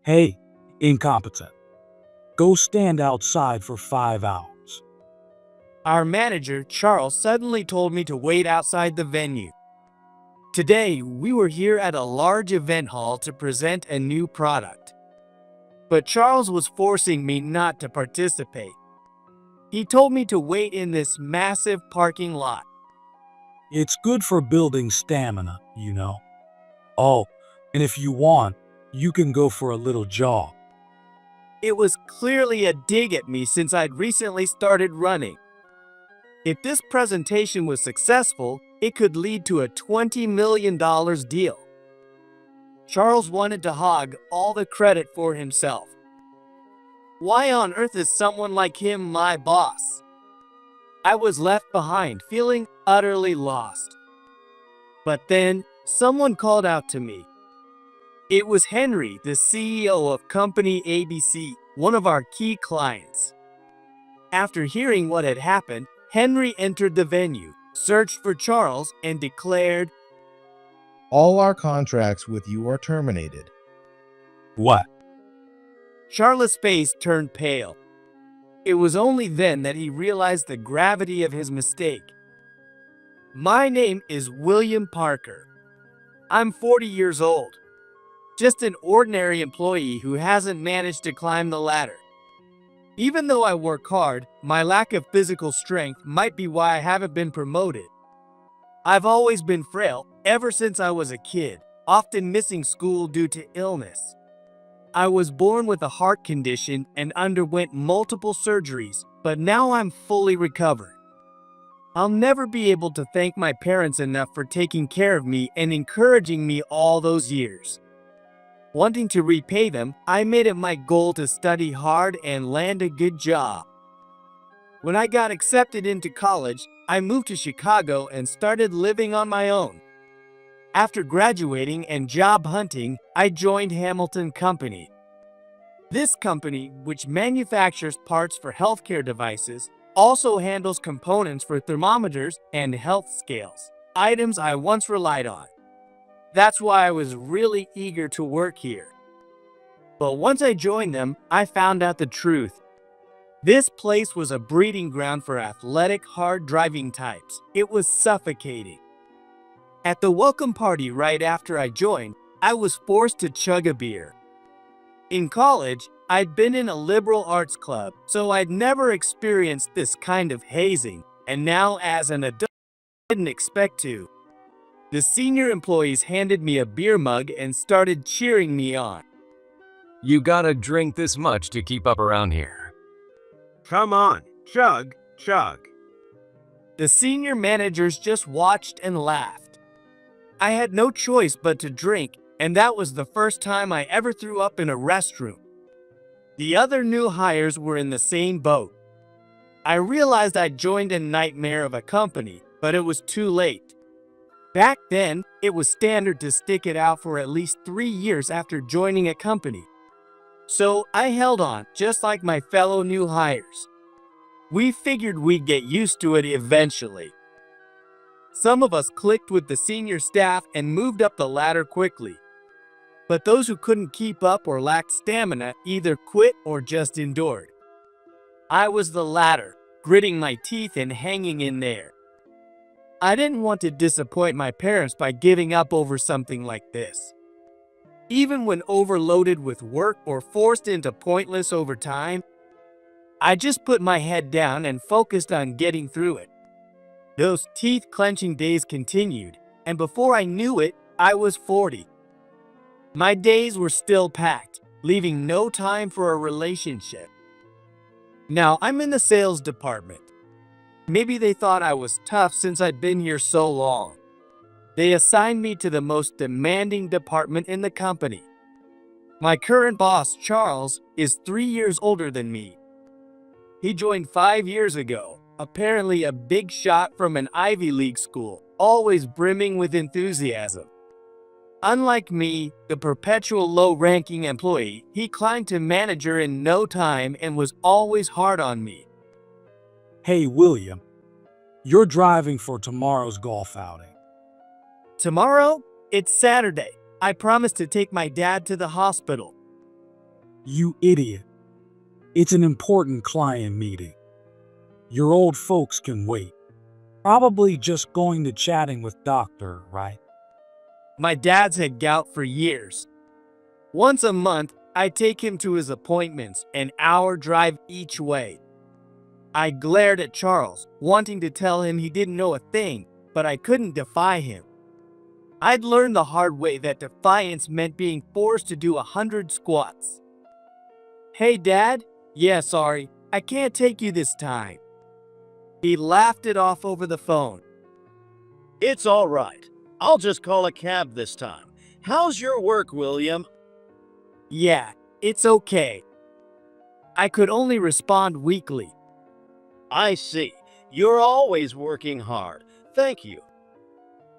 Hey, incompetent. Go stand outside for 5 hours. Our manager, Charles, suddenly told me to wait outside the venue. Today, we were here at a large event hall to present a new product. But Charles was forcing me not to participate. He told me to wait in this massive parking lot. It's good for building stamina, you know. Oh, and if you want, you can go for a little jog. It was clearly a dig at me since I'd recently started running. If this presentation was successful, it could lead to a $20 million deal. Charles wanted to hog all the credit for himself. Why on earth is someone like him my boss? I was left behind, feeling utterly lost. But then, someone called out to me. It was Henry, the CEO of Company ABC, one of our key clients. After hearing what had happened, Henry entered the venue, searched for Charles, and declared, All our contracts with you are terminated. What? Charles' face turned pale. It was only then that he realized the gravity of his mistake. My name is William Parker. I'm 40 years old. Just an ordinary employee who hasn't managed to climb the ladder. Even though I work hard, my lack of physical strength might be why I haven't been promoted. I've always been frail ever since I was a kid, often missing school due to illness. I was born with a heart condition and underwent multiple surgeries, but now I'm fully recovered. I'll never be able to thank my parents enough for taking care of me and encouraging me all those years. Wanting to repay them, I made it my goal to study hard and land a good job. When I got accepted into college, I moved to Chicago and started living on my own. After graduating and job hunting, I joined Hamilton Company. This company, which manufactures parts for healthcare devices, also handles components for thermometers and health scales, items I once relied on. That's why I was really eager to work here. But once I joined them, I found out the truth. This place was a breeding ground for athletic, hard-driving types. It was suffocating. At the welcome party right after I joined, I was forced to chug a beer. In college, I'd been in a liberal arts club, so I'd never experienced this kind of hazing, and now as an adult, I didn't expect to. The senior employees handed me a beer mug and started cheering me on. You gotta drink this much to keep up around here. Come on, chug, chug. The senior managers just watched and laughed. I had no choice but to drink, and that was the first time I ever threw up in a restroom. The other new hires were in the same boat. I realized I'd joined a nightmare of a company, but it was too late. Back then, it was standard to stick it out for at least 3 years after joining a company. So I held on, just like my fellow new hires. We figured we'd get used to it eventually. Some of us clicked with the senior staff and moved up the ladder quickly. But those who couldn't keep up or lacked stamina either quit or just endured. I was the latter, gritting my teeth and hanging in there. I didn't want to disappoint my parents by giving up over something like this. Even when overloaded with work or forced into pointless overtime, I just put my head down and focused on getting through it. Those teeth-clenching days continued, and before I knew it, I was 40. My days were still packed, leaving no time for a relationship. Now I'm in the sales department. Maybe they thought I was tough since I'd been here so long. They assigned me to the most demanding department in the company. My current boss, Charles, is 3 years older than me. He joined 5 years ago, apparently a big shot from an Ivy League school, always brimming with enthusiasm. Unlike me, the perpetual low-ranking employee, he climbed to manager in no time and was always hard on me. Hey, William. You're driving for tomorrow's golf outing. Tomorrow? It's Saturday. I promised to take my dad to the hospital. You idiot. It's an important client meeting. Your old folks can wait. Probably just going to chatting with doctor, right? My dad's had gout for years. Once a month, I take him to his appointments, an hour drive each way. I glared at Charles, wanting to tell him he didn't know a thing, but I couldn't defy him. I'd learned the hard way that defiance meant being forced to do 100 squats. Hey, Dad? Yeah, sorry, I can't take you this time. He laughed it off over the phone. It's all right. I'll just call a cab this time. How's your work, William? Yeah, it's okay. I could only respond weakly. I see. You're always working hard. Thank you.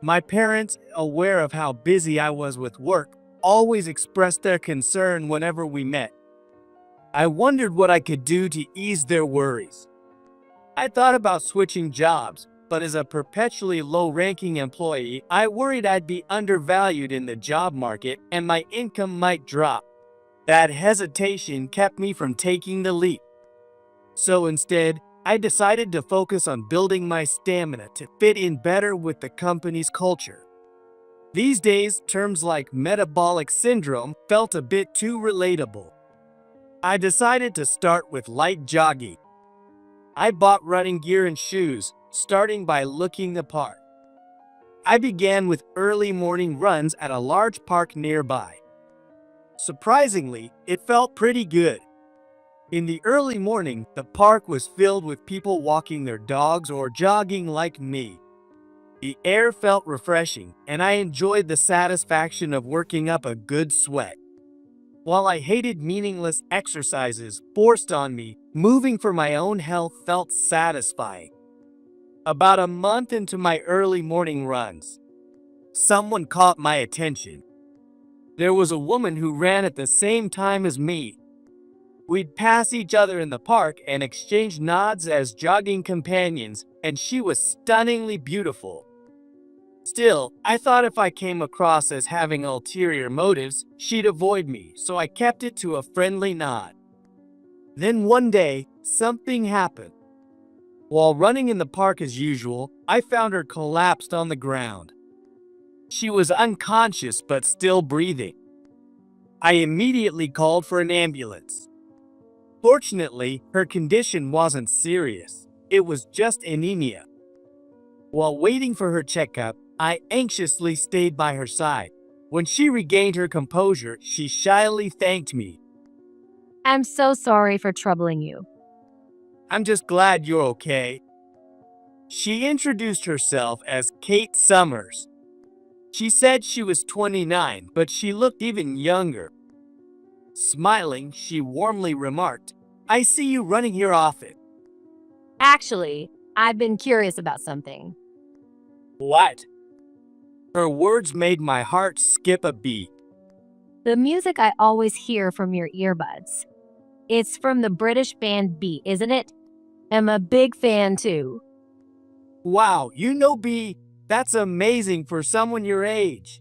My parents, aware of how busy I was with work, always expressed their concern whenever we met. I wondered what I could do to ease their worries. I thought about switching jobs, but as a perpetually low-ranking employee, I worried I'd be undervalued in the job market and my income might drop. That hesitation kept me from taking the leap. So instead, I decided to focus on building my stamina to fit in better with the company's culture. These days, terms like metabolic syndrome felt a bit too relatable. I decided to start with light jogging. I bought running gear and shoes, starting by looking the part. I began with early morning runs at a large park nearby. Surprisingly, it felt pretty good. In the early morning, the park was filled with people walking their dogs or jogging like me. The air felt refreshing, and I enjoyed the satisfaction of working up a good sweat. While I hated meaningless exercises forced on me, moving for my own health felt satisfying. About a month into my early morning runs, someone caught my attention. There was a woman who ran at the same time as me. We'd pass each other in the park and exchange nods as jogging companions, and she was stunningly beautiful. Still, I thought if I came across as having ulterior motives, she'd avoid me, so I kept it to a friendly nod. Then one day, something happened. While running in the park as usual, I found her collapsed on the ground. She was unconscious but still breathing. I immediately called for an ambulance. Fortunately, her condition wasn't serious. It was just anemia. While waiting for her checkup, I anxiously stayed by her side. When she regained her composure, she shyly thanked me. I'm so sorry for troubling you. I'm just glad you're okay. She introduced herself as Kate Summers. She said she was 29, but she looked even younger. Smiling, she warmly remarked, "I see you running here often." Actually, I've been curious about something. What? Her words made my heart skip a beat. The music I always hear from your earbuds. It's from the British band Beat, isn't it? I'm a big fan too. Wow, you know B, that's amazing for someone your age.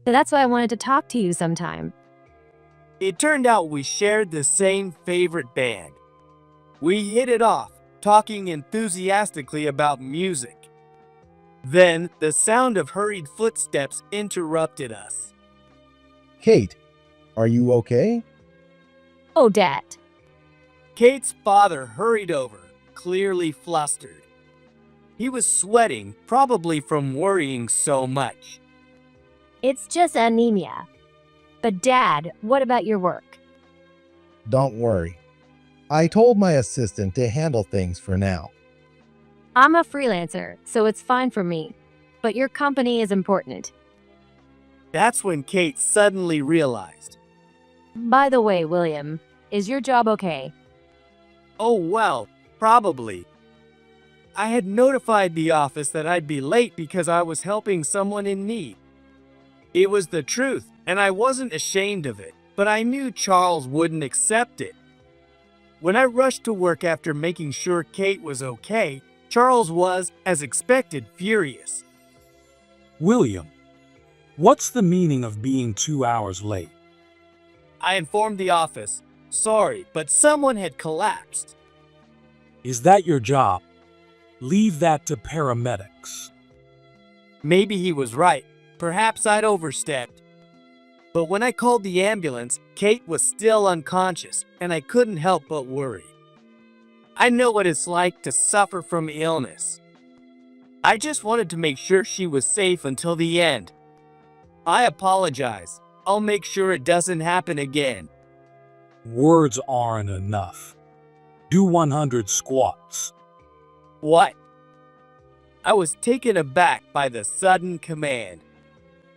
So that's why I wanted to talk to you sometime. It turned out we shared the same favorite band. We hit it off, talking enthusiastically about music. Then, the sound of hurried footsteps interrupted us. Kate, are you okay? Oh, Dad. Kate's father hurried over, clearly flustered. He was sweating, probably from worrying so much. It's just anemia. But Dad, what about your work? Don't worry. I told my assistant to handle things for now. I'm a freelancer, so it's fine for me. But your company is important. That's when Kate suddenly realized. By the way, William, is your job okay? Oh well, probably. I had notified the office that I'd be late because I was helping someone in need. It was the truth, and I wasn't ashamed of it, but I knew Charles wouldn't accept it. When I rushed to work after making sure Kate was okay, Charles was, as expected, furious. William, what's the meaning of being 2 hours late? I informed the office. Sorry, but someone had collapsed. Is that your job? Leave that to paramedics. Maybe he was right. Perhaps I'd overstepped. But when I called the ambulance, Kate was still unconscious, and I couldn't help but worry. I know what it's like to suffer from illness. I just wanted to make sure she was safe until the end. I apologize. I'll make sure it doesn't happen again. Words aren't enough. Do 100 squats. What? I was taken aback by the sudden command.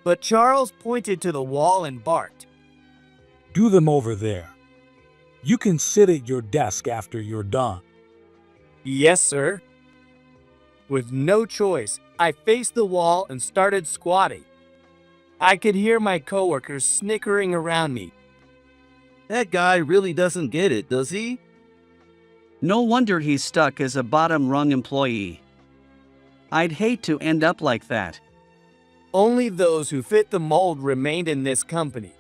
But Charles pointed to the wall and barked. Do them over there. You can sit at your desk after you're done. Yes, sir. With no choice, I faced the wall and started squatting. I could hear my coworkers snickering around me. That guy really doesn't get it, does he? No wonder he's stuck as a bottom-rung employee. I'd hate to end up like that. Only those who fit the mold remained in this company.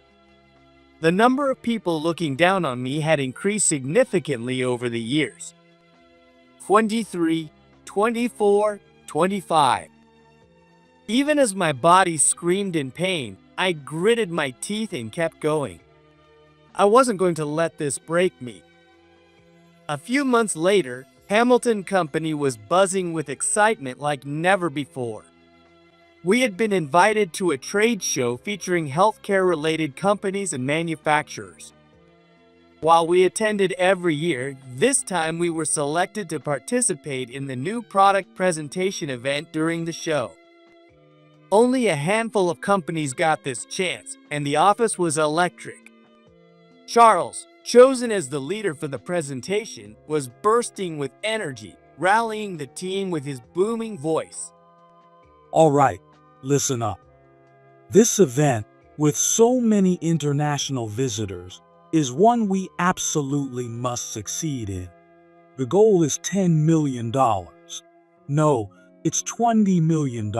The number of people looking down on me had increased significantly over the years. 23, 24, 25. Even as my body screamed in pain, I gritted my teeth and kept going. I wasn't going to let this break me. A few months later, Hamilton Company was buzzing with excitement like never before. We had been invited to a trade show featuring healthcare-related companies and manufacturers. While we attended every year, this time we were selected to participate in the new product presentation event during the show. Only a handful of companies got this chance, and the office was electric. Charles, chosen as the leader for the presentation, was bursting with energy, rallying the team with his booming voice. All right, listen up. This event, with so many international visitors, is one we absolutely must succeed in. The goal is $10 million. No, it's $20 million.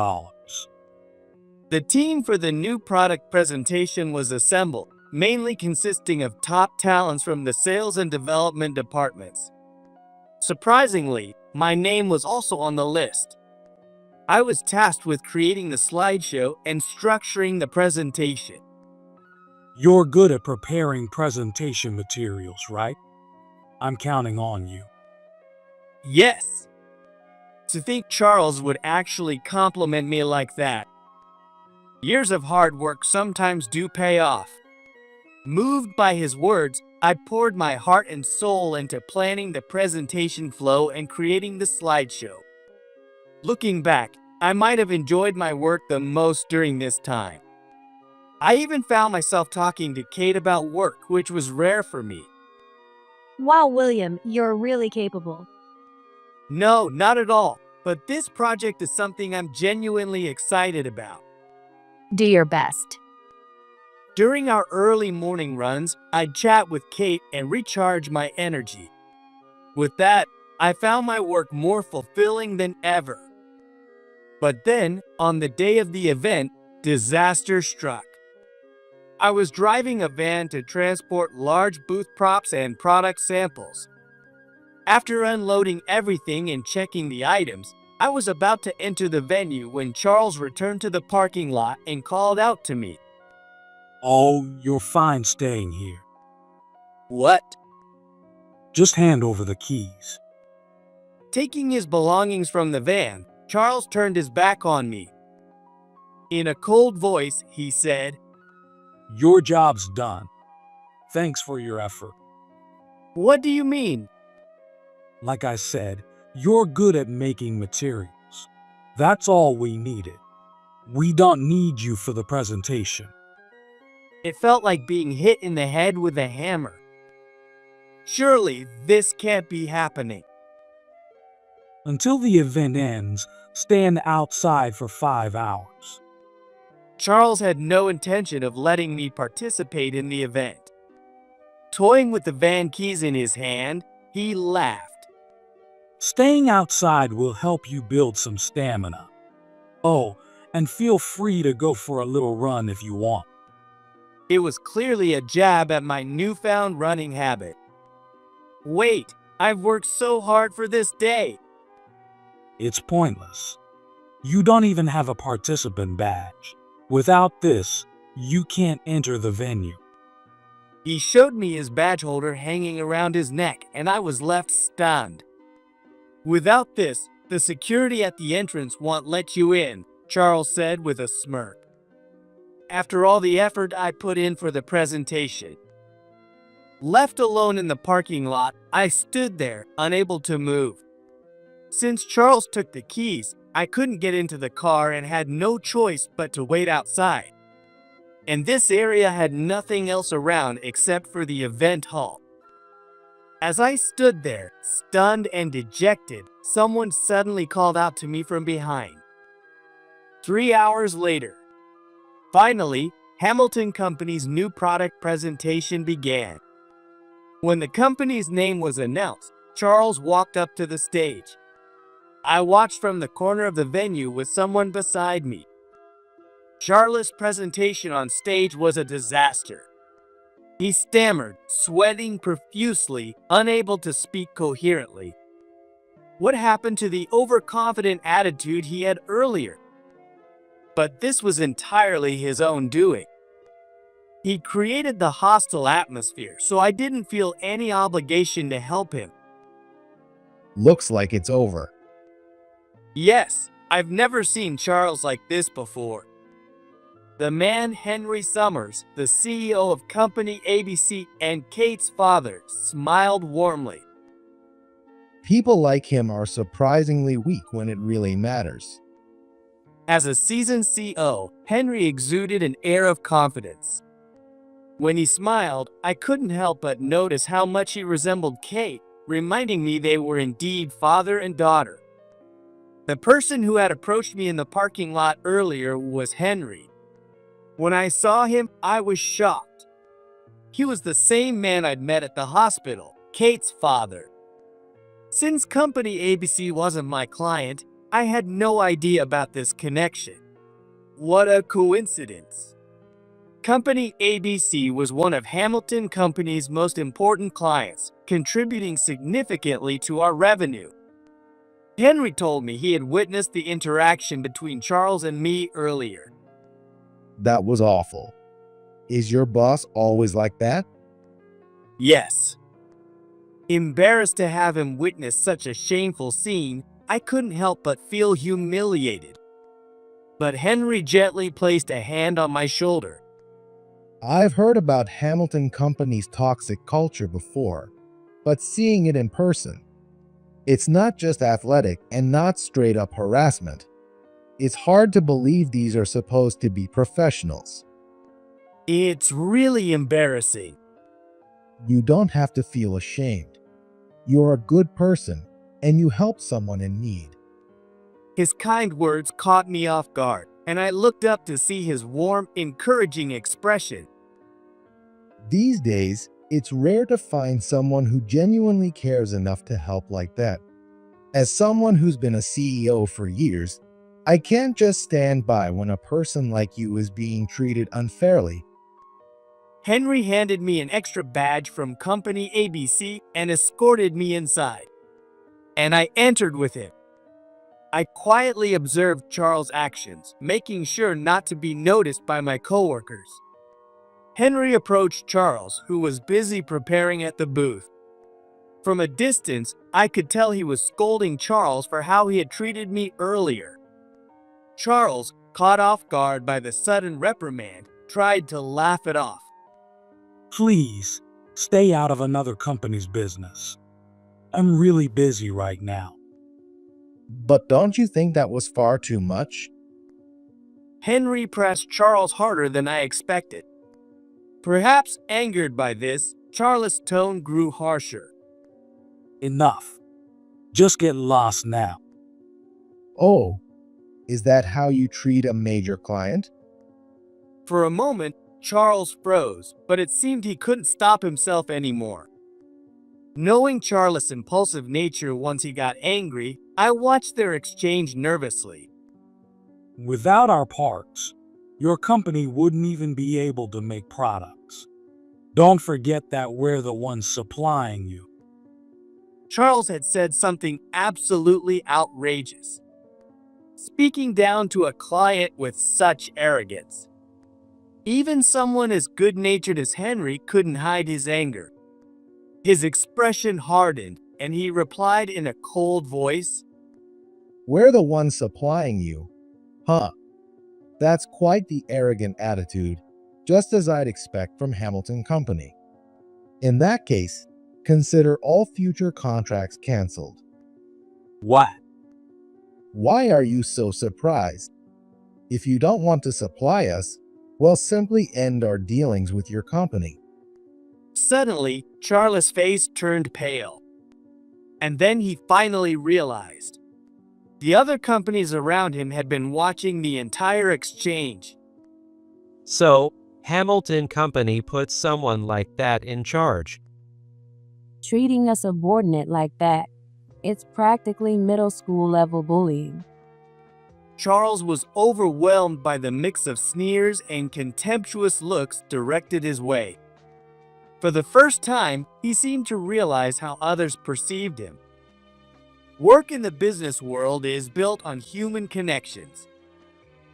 The team for the new product presentation was assembled, mainly consisting of top talents from the sales and development departments. Surprisingly, my name was also on the list. I was tasked with creating the slideshow and structuring the presentation. You're good at preparing presentation materials, right? I'm counting on you. Yes! To think Charles would actually compliment me like that. Years of hard work sometimes do pay off. Moved by his words, I poured my heart and soul into planning the presentation flow and creating the slideshow. Looking back, I might have enjoyed my work the most during this time. I even found myself talking to Kate about work, which was rare for me. Wow, William, you're really capable. No, not at all, but this project is something I'm genuinely excited about. Do your best. During our early morning runs, I'd chat with Kate and recharge my energy. With that, I found my work more fulfilling than ever. But then, on the day of the event, disaster struck. I was driving a van to transport large booth props and product samples. After unloading everything and checking the items, I was about to enter the venue when Charles returned to the parking lot and called out to me. Oh, you're fine staying here. What? Just hand over the keys. Taking his belongings from the van, Charles turned his back on me. In a cold voice, he said, Your job's done. Thanks for your effort. "What do you mean?" Like I said, you're good at making materials. That's all we needed. We don't need you for the presentation. It felt like being hit in the head with a hammer. Surely this can't be happening. Until the event ends, stand outside for 5 hours. Charles had no intention of letting me participate in the event. Toying with the van keys in his hand, he laughed. Staying outside will help you build some stamina. Oh, and feel free to go for a little run if you want. It was clearly a jab at my newfound running habit. Wait, I've worked so hard for this day. It's pointless. You don't even have a participant badge. Without this, you can't enter the venue. He showed me his badge holder hanging around his neck, and I was left stunned. Without this, the security at the entrance won't let you in, Charles said with a smirk. After all the effort I put in for the presentation. Left alone in the parking lot, I stood there, unable to move. Since Charles took the keys, I couldn't get into the car and had no choice but to wait outside. And this area had nothing else around except for the event hall. As I stood there, stunned and dejected, someone suddenly called out to me from behind. 3 hours later. Finally, Hamilton Company's new product presentation began. When the company's name was announced, Charles walked up to the stage. I watched from the corner of the venue with someone beside me. Charles' presentation on stage was a disaster. He stammered, sweating profusely, unable to speak coherently. What happened to the overconfident attitude he had earlier? But this was entirely his own doing. He created the hostile atmosphere, so I didn't feel any obligation to help him. Looks like it's over. Yes, I've never seen Charles like this before. The man Henry Summers, the CEO of Company ABC and Kate's father, smiled warmly. People like him are surprisingly weak when it really matters. As a seasoned CEO, Henry exuded an air of confidence. When he smiled, I couldn't help but notice how much he resembled Kate, reminding me they were indeed father and daughter. The person who had approached me in the parking lot earlier was Henry. When I saw him, I was shocked. He was the same man I'd met at the hospital, Kate's father. Since Company ABC wasn't my client, I had no idea about this connection. What a coincidence. Company ABC was one of Hamilton Company's most important clients, contributing significantly to our revenue. Henry told me he had witnessed the interaction between Charles and me earlier. That was awful. Is your boss always like that? Yes. Embarrassed to have him witness such a shameful scene, I couldn't help but feel humiliated. But Henry gently placed a hand on my shoulder. I've heard about Hamilton Company's toxic culture before, but seeing it in person, it's not just athletic and not straight up harassment. It's hard to believe these are supposed to be professionals. It's really embarrassing. You don't have to feel ashamed. You're a good person and you help someone in need. His kind words caught me off guard, and I looked up to see his warm, encouraging expression. These days, it's rare to find someone who genuinely cares enough to help like that. As someone who's been a CEO for years, I can't just stand by when a person like you is being treated unfairly. Henry handed me an extra badge from Company ABC and escorted me inside. And I entered with him. I quietly observed Charles' actions, making sure not to be noticed by my coworkers. Henry approached Charles, who was busy preparing at the booth. From a distance, I could tell he was scolding Charles for how he had treated me earlier. Charles, caught off guard by the sudden reprimand, tried to laugh it off. Please, stay out of another company's business. I'm really busy right now. But don't you think that was far too much? Henry pressed Charles harder than I expected. Perhaps angered by this, Charles' tone grew harsher. Enough. Just get lost now. Oh, is that how you treat a major client? For a moment, Charles froze, but it seemed he couldn't stop himself anymore. Knowing Charles' impulsive nature once he got angry, I watched their exchange nervously. Without our parts, your company wouldn't even be able to make products. Don't forget that we're the ones supplying you. Charles had said something absolutely outrageous, speaking down to a client with such arrogance. Even someone as good-natured as Henry couldn't hide his anger. His expression hardened, and he replied in a cold voice, We're the ones supplying you. Huh. That's quite the arrogant attitude, just as I'd expect from Hamilton Company. In that case, consider all future contracts canceled. What? Why are you so surprised? If you don't want to supply us, well, simply end our dealings with your company. Suddenly, Charles' face turned pale. And then he finally realized. The other companies around him had been watching the entire exchange. So, Hamilton Company put someone like that in charge. Treating a subordinate like that, it's practically middle school level bullying. Charles was overwhelmed by the mix of sneers and contemptuous looks directed his way. For the first time, he seemed to realize how others perceived him. Work in the business world is built on human connections.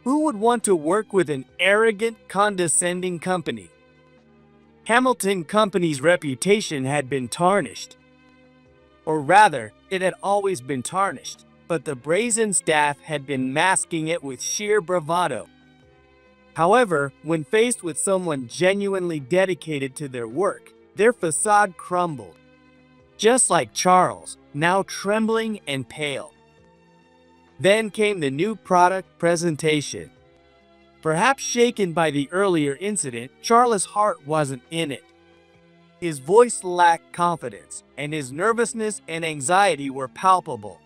Who would want to work with an arrogant, condescending company? Hamilton Company's reputation had been tarnished. Or rather, it had always been tarnished, but the brazen staff had been masking it with sheer bravado. However, when faced with someone genuinely dedicated to their work, their facade crumbled. Just like Charles, now trembling and pale. Then came the new product presentation. Perhaps shaken by the earlier incident, Charles' heart wasn't in it. His voice lacked confidence, and his nervousness and anxiety were palpable.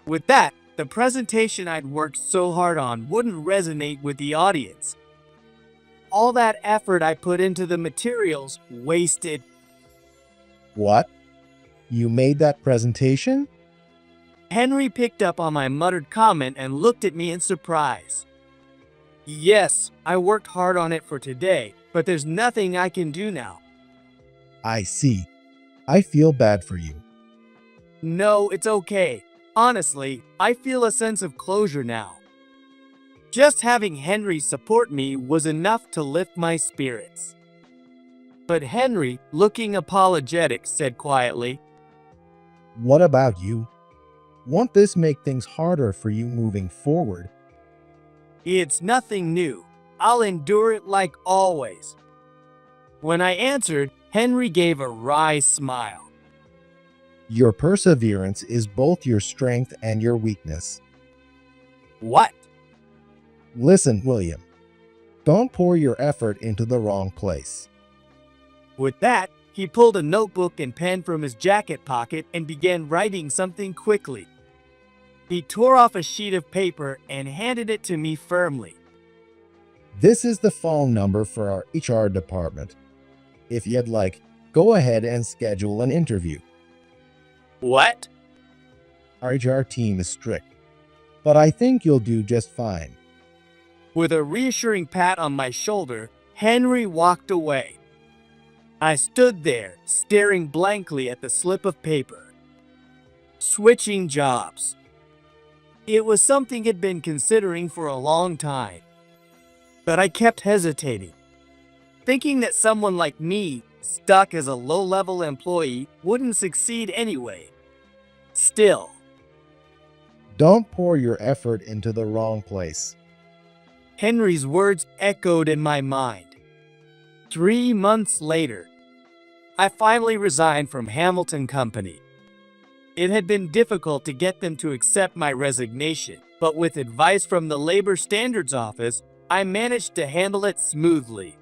With that, the presentation I'd worked so hard on wouldn't resonate with the audience. All that effort I put into the materials wasted. What? You made that presentation? Henry picked up on my muttered comment and looked at me in surprise. Yes, I worked hard on it for today, but there's nothing I can do now. I see. I feel bad for you. No, it's okay. Honestly, I feel a sense of closure now. Just having Henry support me was enough to lift my spirits. But Henry, looking apologetic, said quietly, What about you? Won't this make things harder for you moving forward? It's nothing new. I'll endure it like always. When I answered, Henry gave a wry smile. Your perseverance is both your strength and your weakness. What? Listen, William. Don't pour your effort into the wrong place. With that, he pulled a notebook and pen from his jacket pocket and began writing something quickly. He tore off a sheet of paper and handed it to me firmly. This is the phone number for our HR department. If you'd like, go ahead and schedule an interview. What? Our HR team is strict, but I think you'll do just fine. With a reassuring pat on my shoulder, Henry walked away. I stood there, staring blankly at the slip of paper. Switching jobs. It was something I'd been considering for a long time. But I kept hesitating, thinking that someone like me, stuck as a low-level employee, wouldn't succeed anyway. Still, Don't pour your effort into the wrong place. Henry's words echoed in my mind. 3 months later, I finally resigned from Hamilton Company. It had been difficult to get them to accept my resignation, but with advice from the Labor Standards Office, I managed to handle it smoothly.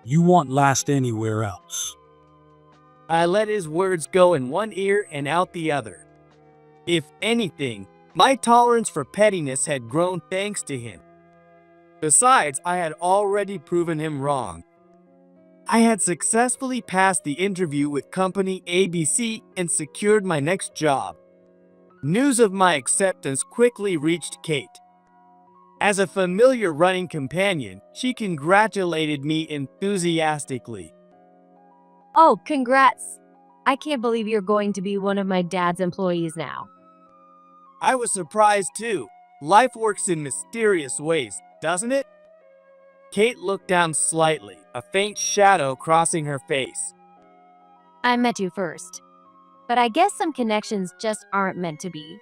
You won't last anywhere else. I let his words go in one ear and out the other. If anything, my tolerance for pettiness had grown thanks to him. Besides, I had already proven him wrong. I had successfully passed the interview with Company ABC and secured my next job. News of my acceptance quickly reached Kate. As a familiar running companion, she congratulated me enthusiastically. Oh, congrats! I can't believe you're going to be one of my dad's employees now. I was surprised too. Life works in mysterious ways, doesn't it? Kate looked down slightly, a faint shadow crossing her face. I met you first. But I guess some connections just aren't meant to be.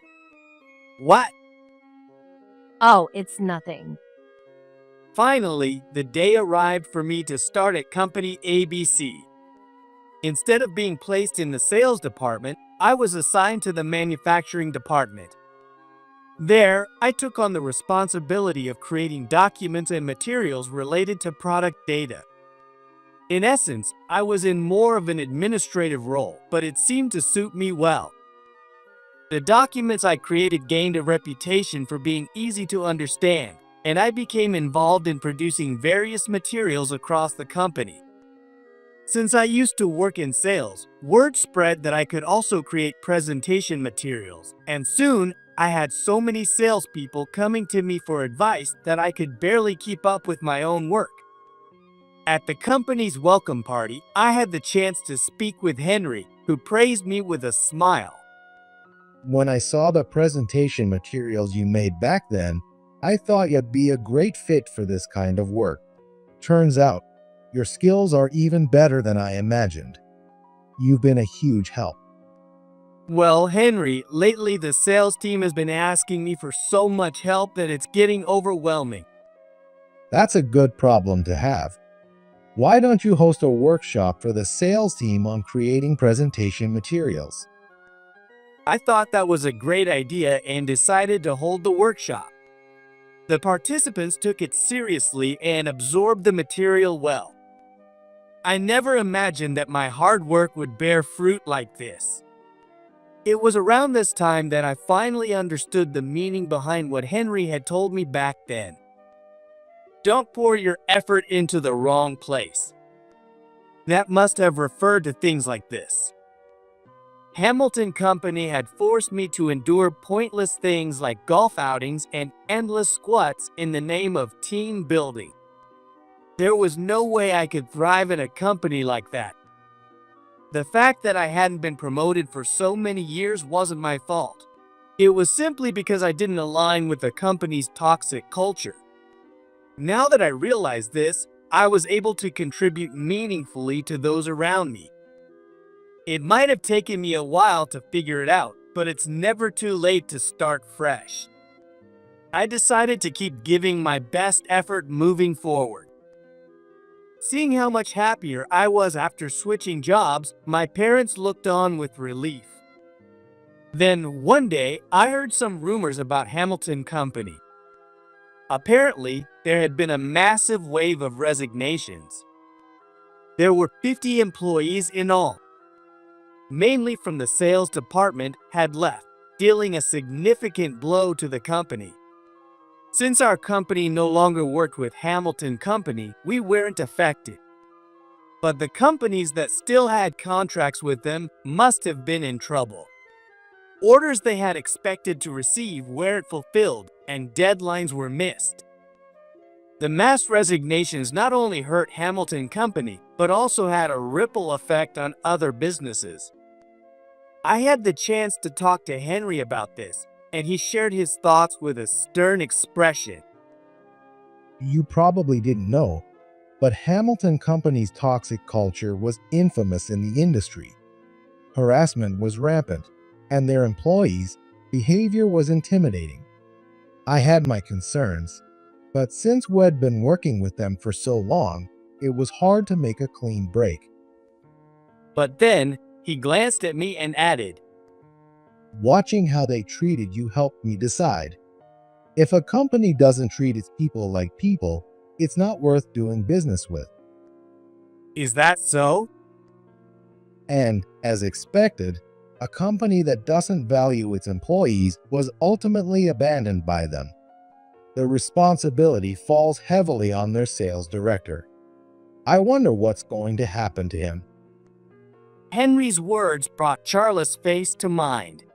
What? Oh, it's nothing. Finally, the day arrived for me to start at Company ABC. Instead of being placed in the sales department, I was assigned to the manufacturing department. There, I took on the responsibility of creating documents and materials related to product data. In essence, I was in more of an administrative role, but it seemed to suit me well. The documents I created gained a reputation for being easy to understand, and I became involved in producing various materials across the company. Since I used to work in sales, word spread that I could also create presentation materials, and soon I had so many salespeople coming to me for advice that I could barely keep up with my own work. At the company's welcome party, I had the chance to speak with Henry, who praised me with a smile. When I saw the presentation materials you made back then, I thought you'd be a great fit for this kind of work. Turns out, your skills are even better than I imagined. You've been a huge help. Well, Henry, lately the sales team has been asking me for so much help that it's getting overwhelming. That's a good problem to have. Why don't you host a workshop for the sales team on creating presentation materials? I thought that was a great idea and decided to hold the workshop. The participants took it seriously and absorbed the material well. I never imagined that my hard work would bear fruit like this. It was around this time that I finally understood the meaning behind what Henry had told me back then. Don't pour your effort into the wrong place. That must have referred to things like this. Hamilton Company had forced me to endure pointless things like golf outings and endless squats in the name of team building. There was no way I could thrive in a company like that. The fact that I hadn't been promoted for so many years wasn't my fault. It was simply because I didn't align with the company's toxic culture. Now that I realized this, I was able to contribute meaningfully to those around me. It might have taken me a while to figure it out, but it's never too late to start fresh. I decided to keep giving my best effort moving forward. Seeing how much happier I was after switching jobs, my parents looked on with relief. Then one day, I heard some rumors about Hamilton Company. Apparently, there had been a massive wave of resignations. There were 50 employees in all. Mainly from the sales department had left, dealing a significant blow to the company. Since our company no longer worked with Hamilton Company, we weren't affected. But the companies that still had contracts with them must have been in trouble. Orders they had expected to receive weren't fulfilled, and deadlines were missed. The mass resignations not only hurt Hamilton Company, but also had a ripple effect on other businesses. I had the chance to talk to Henry about this, and he shared his thoughts with a stern expression. You probably didn't know, but Hamilton Company's toxic culture was infamous in the industry. Harassment was rampant, and their employees' behavior was intimidating. I had my concerns, but since we'd been working with them for so long, it was hard to make a clean break. But then, he glanced at me and added, Watching how they treated you helped me decide. If a company doesn't treat its people like people, it's not worth doing business with. "Is that so?" And, as expected, a company that doesn't value its employees was ultimately abandoned by them. The responsibility falls heavily on their sales director. I wonder what's going to happen to him. Henry's words brought Charlotte's face to mind.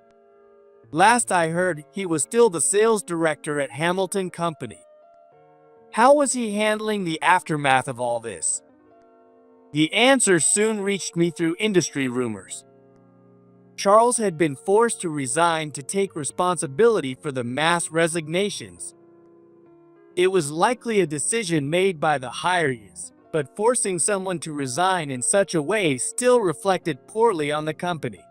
Last I heard, he was still the sales director at Hamilton Company. How was he handling the aftermath of all this? The answer soon reached me through industry rumors. Charles had been forced to resign to take responsibility for the mass resignations. It was likely a decision made by the hirees, but forcing someone to resign in such a way still reflected poorly on the company.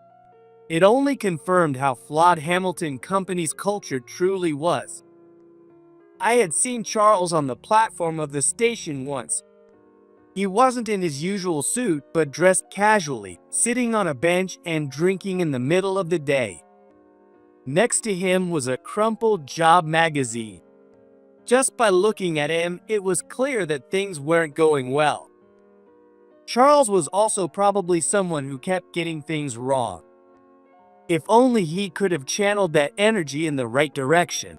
It only confirmed how flawed Hamilton Company's culture truly was. I had seen Charles on the platform of the station once. He wasn't in his usual suit, but dressed casually, sitting on a bench and drinking in the middle of the day. Next to him was a crumpled job magazine. Just by looking at him, it was clear that things weren't going well. Charles was also probably someone who kept getting things wrong. If only he could have channeled that energy in the right direction.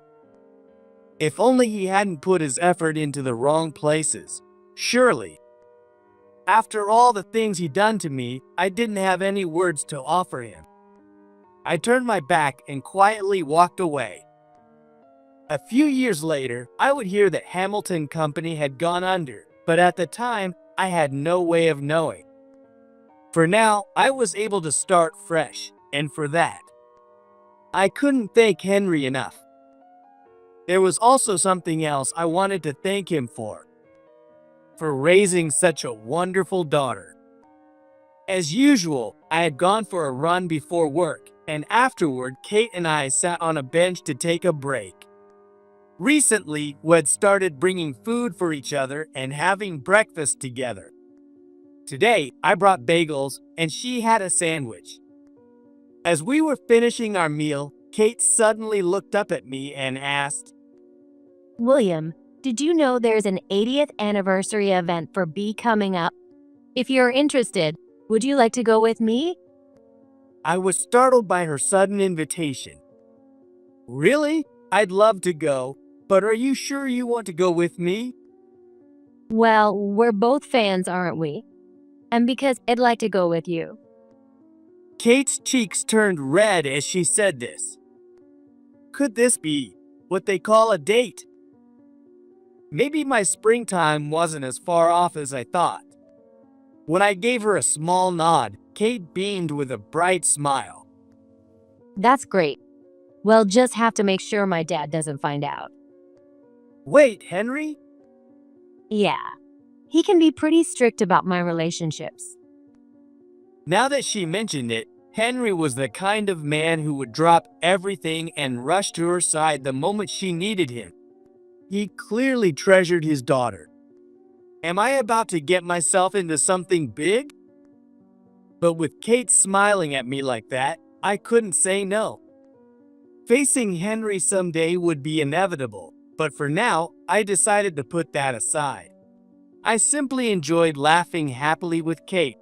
If only he hadn't put his effort into the wrong places. Surely. After all the things he'd done to me, I didn't have any words to offer him. I turned my back and quietly walked away. A few years later, I would hear that Hamilton Company had gone under, but at the time, I had no way of knowing. For now, I was able to start fresh, and for that, I couldn't thank Henry enough. There was also something else I wanted to thank him for raising such a wonderful daughter. As usual, I had gone for a run before work, and afterward, Kate and I sat on a bench to take a break. Recently, we had started bringing food for each other and having breakfast together. Today, I brought bagels, and she had a sandwich. As we were finishing our meal, Kate suddenly looked up at me and asked, William, did you know there's an 80th anniversary event for B coming up? If you're interested, would you like to go with me? I was startled by her sudden invitation. Really? I'd love to go, but are you sure you want to go with me? Well, we're both fans, aren't we? And because I'd like to go with you. Kate's cheeks turned red as she said this. Could this be what they call a date? Maybe my springtime wasn't as far off as I thought. When I gave her a small nod, Kate beamed with a bright smile. That's great. We'll just have to make sure my dad doesn't find out. Wait, Henry? Yeah, he can be pretty strict about my relationships. Now that she mentioned it, Henry was the kind of man who would drop everything and rush to her side the moment she needed him. He clearly treasured his daughter. Am I about to get myself into something big? But with Kate smiling at me like that, I couldn't say no. Facing Henry someday would be inevitable, but for now, I decided to put that aside. I simply enjoyed laughing happily with Kate,